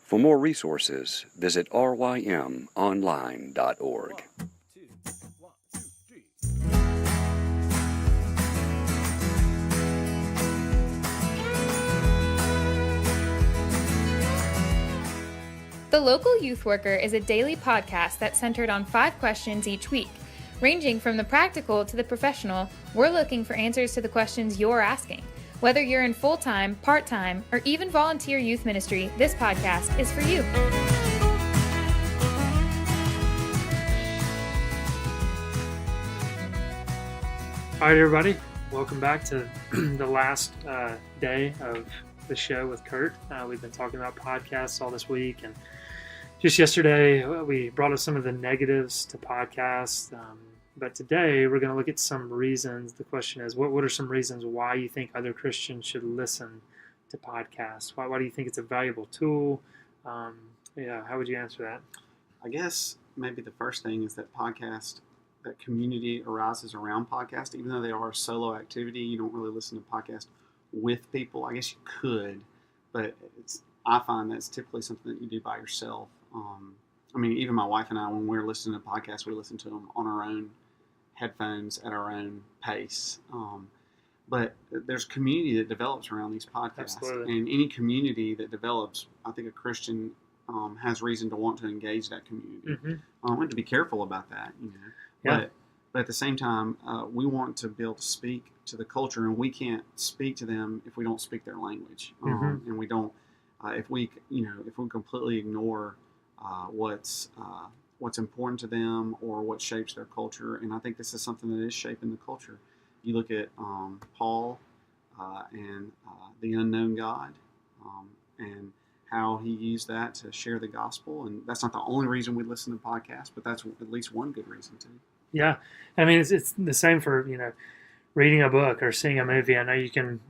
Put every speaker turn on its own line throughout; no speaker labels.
For more resources, visit rymonline.org.
The Local Youth Worker is a daily podcast that's centered on 5 questions each week. Ranging from the practical to the professional, we're looking for answers to the questions you're asking. Whether you're in full-time, part-time, or even volunteer youth ministry, this podcast is for you.
All right, everybody. Welcome back to the last day of the show with Kurt. We've been talking about podcasts all this week, and just yesterday we brought up some of the negatives to podcasts. But today we're going to look at some reasons. The question is, what are some reasons why you think other Christians should listen to podcasts? Why do you think it's a valuable tool? How would you answer that?
I guess maybe the first thing is that that community arises around podcast. Even though they are a solo activity, you don't really listen to podcasts with people. I guess you could, but I find that's typically something that you do by yourself. Even my wife and I, when we're listening to podcasts, we listen to them on our own headphones at our own pace. But there's community that develops around these podcasts.
Absolutely.
And any community that develops, I think a Christian has reason to want to engage that community.
Mm-hmm.
We have to be careful about that, you know.
Yeah.
But at the same time, we want to be able to speak to the culture, and we can't speak to them if we don't speak their language.
Mm-hmm.
And we don't, if we completely ignore what's important to them or what shapes their culture. And I think this is something that is shaping the culture. You look at Paul and the unknown God and how he used that to share the gospel. And that's not the only reason we listen to podcasts, but that's at least one good reason too.
Yeah. I mean, it's the same for, reading a book or seeing a movie. I know you can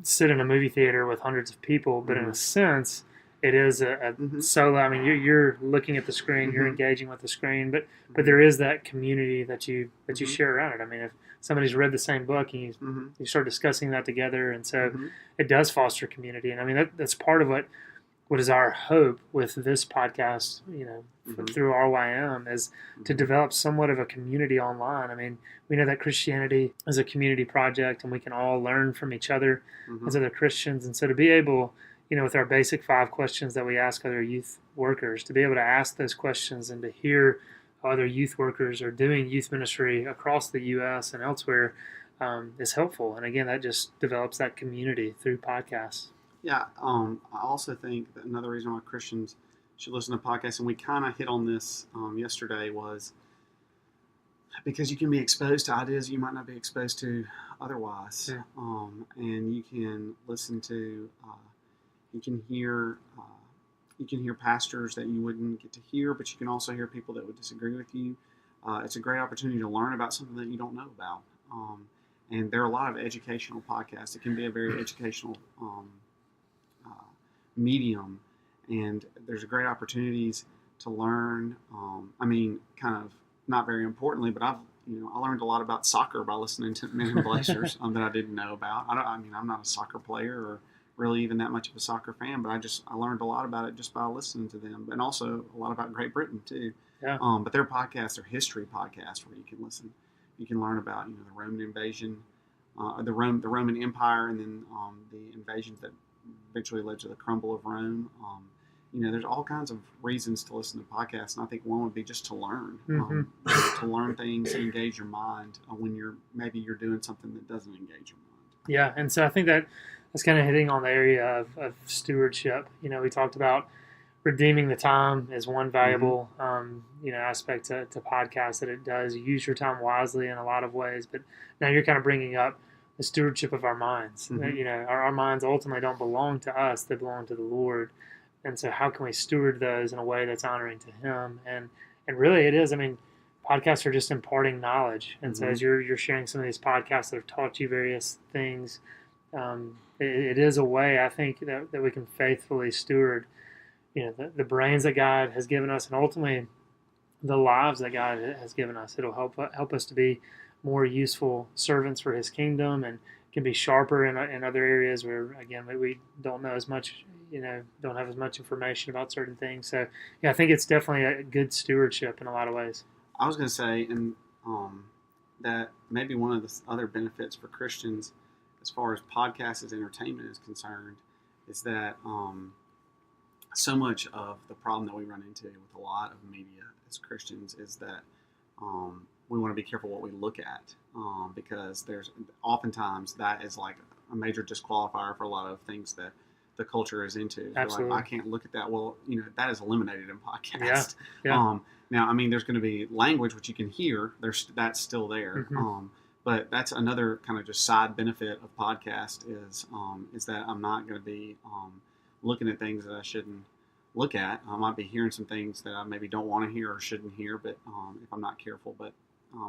sit in a movie theater with hundreds of people, but in a sense, it is a solo. I mean, you're looking at the screen, you're engaging with the screen, but there is that community that you share around it. I mean, if somebody's read the same book and you start discussing that together, and so it does foster community. And I mean, that's part of what is our hope with this podcast, through RYM, is to develop somewhat of a community online. I mean, we know that Christianity is a community project, and we can all learn from each other as other Christians. And so to be able, with our basic 5 questions that we ask other youth workers, to be able to ask those questions and to hear how other youth workers are doing youth ministry across the U.S. and elsewhere is helpful. And again, that just develops that community through podcasts.
Yeah, I also think that another reason why Christians should listen to podcasts, and we kind of hit on this yesterday, was because you can be exposed to ideas you might not be exposed to otherwise.
Yeah.
And you can listen to, you can hear pastors that you wouldn't get to hear, but you can also hear people that would disagree with you. It's a great opportunity to learn about something that you don't know about. And there are a lot of educational podcasts. It can be a very educational medium, and there's great opportunities to learn. Kind of not very importantly, but I learned a lot about soccer by listening to Men in Blazers that I didn't know about. I'm not a soccer player or really even that much of a soccer fan, but I learned a lot about it just by listening to them, and also a lot about Great Britain too.
Yeah.
But their podcasts are history podcasts where you can listen. You can learn about the Roman invasion, the Roman Empire, and then the invasions that eventually led to the crumble of Rome. There's all kinds of reasons to listen to podcasts, and I think one would be just to learn, to learn things and engage your mind when you're doing something that doesn't engage your mind.
Yeah, and so I think that's kind of hitting on the area of stewardship. We talked about redeeming the time as one valuable aspect to podcasts, that it does. You use your time wisely in a lot of ways, but now you're kind of bringing up the stewardship of our minds. Our minds ultimately don't belong to us; they belong to the Lord. And so, how can we steward those in a way that's honoring to Him? And really, it is. I mean, podcasts are just imparting knowledge. And so, as you're sharing some of these podcasts that have taught you various things, it is a way, I think, that we can faithfully steward, the brains that God has given us, and ultimately the lives that God has given us. It'll help us to be more useful servants for His kingdom, and can be sharper in other areas where, again, we don't know as much, don't have as much information about certain things. So, yeah, I think it's definitely a good stewardship in a lot of ways.
I was going to say, and that maybe one of the other benefits for Christians, as far as podcasts as entertainment is concerned, is that so much of the problem that we run into with a lot of media as Christians is that we want to be careful what we look at, because there's oftentimes that is like a major disqualifier for a lot of things that the culture is into.
Absolutely.
Like, I can't look at that. Well, that is eliminated in podcast.
Yeah.
Now, I mean, there's going to be language which you can hear. That's still there.
Mm-hmm.
But that's another kind of just side benefit of podcast is that I'm not going to be looking at things that I shouldn't look at. I might be hearing some things that I maybe don't want to hear or shouldn't hear, but if I'm not careful. But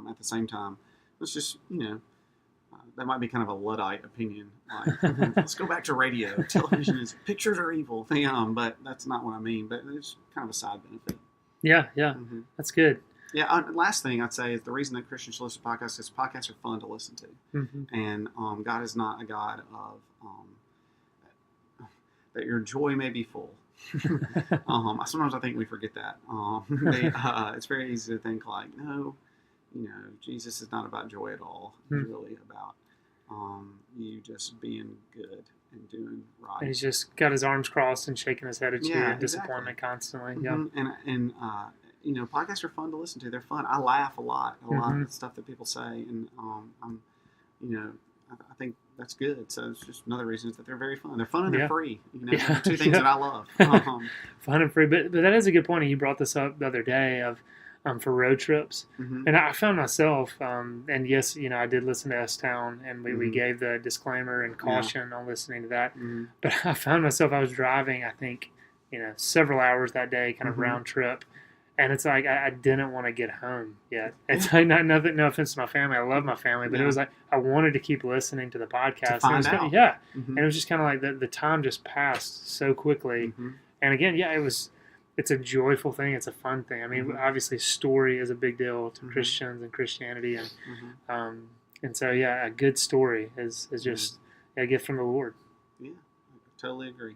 at the same time, let's just, that might be kind of a Luddite opinion. Like, let's go back to radio. Television is, pictures are evil. But that's not what I mean. But it's kind of a side benefit.
Yeah.
Mm-hmm.
That's good.
Yeah, last thing I'd say is the reason that Christians should listen to podcasts is podcasts are fun to listen to.
Mm-hmm.
And God is not a God of that your joy may be full. Sometimes I think we forget that. It's very easy to think like, no, Jesus is not about joy at all. It's really about you just being good and doing right.
And he's just got his arms crossed and shaking his head at you in disappointment constantly.
Mm-hmm.
Yeah.
And podcasts are fun to listen to. They're fun. I laugh a lot
Mm-hmm.
of the stuff that people say, and I think that's good. So it's just another reason is that they're very fun. They're fun and they're free. They're two things that I love.
Fun and free, but that is a good point. And you brought this up the other day of for road trips,
mm-hmm.
and I found myself, and yes, I did listen to S-Town, and we gave the disclaimer and caution on listening to that.
Mm-hmm.
But I found myself, I was driving, I think, several hours that day, kind of
mm-hmm.
round trip. And it's like I didn't want to get home yet. It's like nothing. No offense to my family, I love my family, but it was like I wanted to keep listening to the podcast.
To find out.
And it was just kind of like the time just passed so quickly.
Mm-hmm.
And again, it's a joyful thing. It's a fun thing. I mean,
mm-hmm.
obviously, story is a big deal to
mm-hmm.
Christians and Christianity, and
mm-hmm.
and so a good story is just a gift from the Lord.
Yeah, I totally agree.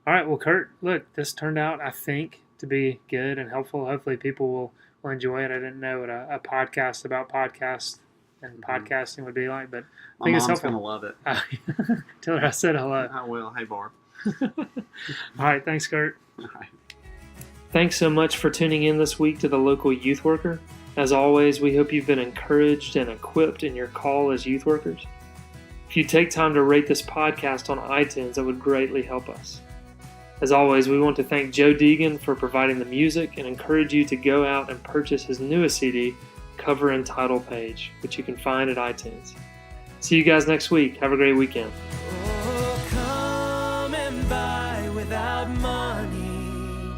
All right, well, Kurt, look, this turned out, I think, to be good and helpful. Hopefully people will enjoy it. I didn't know what a podcast about podcasts and podcasting would be like, but I think it's helpful.
My mom's going to love it.
Tell her I said hello.
I will. Hey, Barb.
All right, thanks, Kurt.
All right.
Thanks so much for tuning in this week to the Local Youth Worker. As always, we hope you've been encouraged and equipped in your call as youth workers. If you take time to rate this podcast on iTunes, that would greatly help us. As always, we want to thank Joe Deegan for providing the music and encourage you to go out and purchase his newest CD, Cover and Title Page, which you can find at iTunes. See you guys next week. Have a great weekend.
Oh, come and buy without money.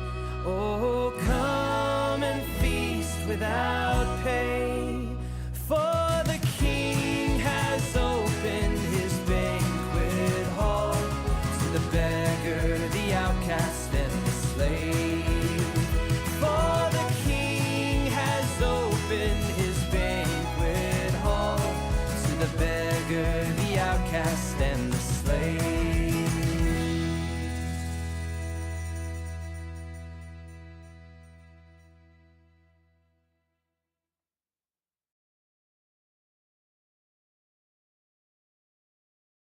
Oh, come and feast without pay.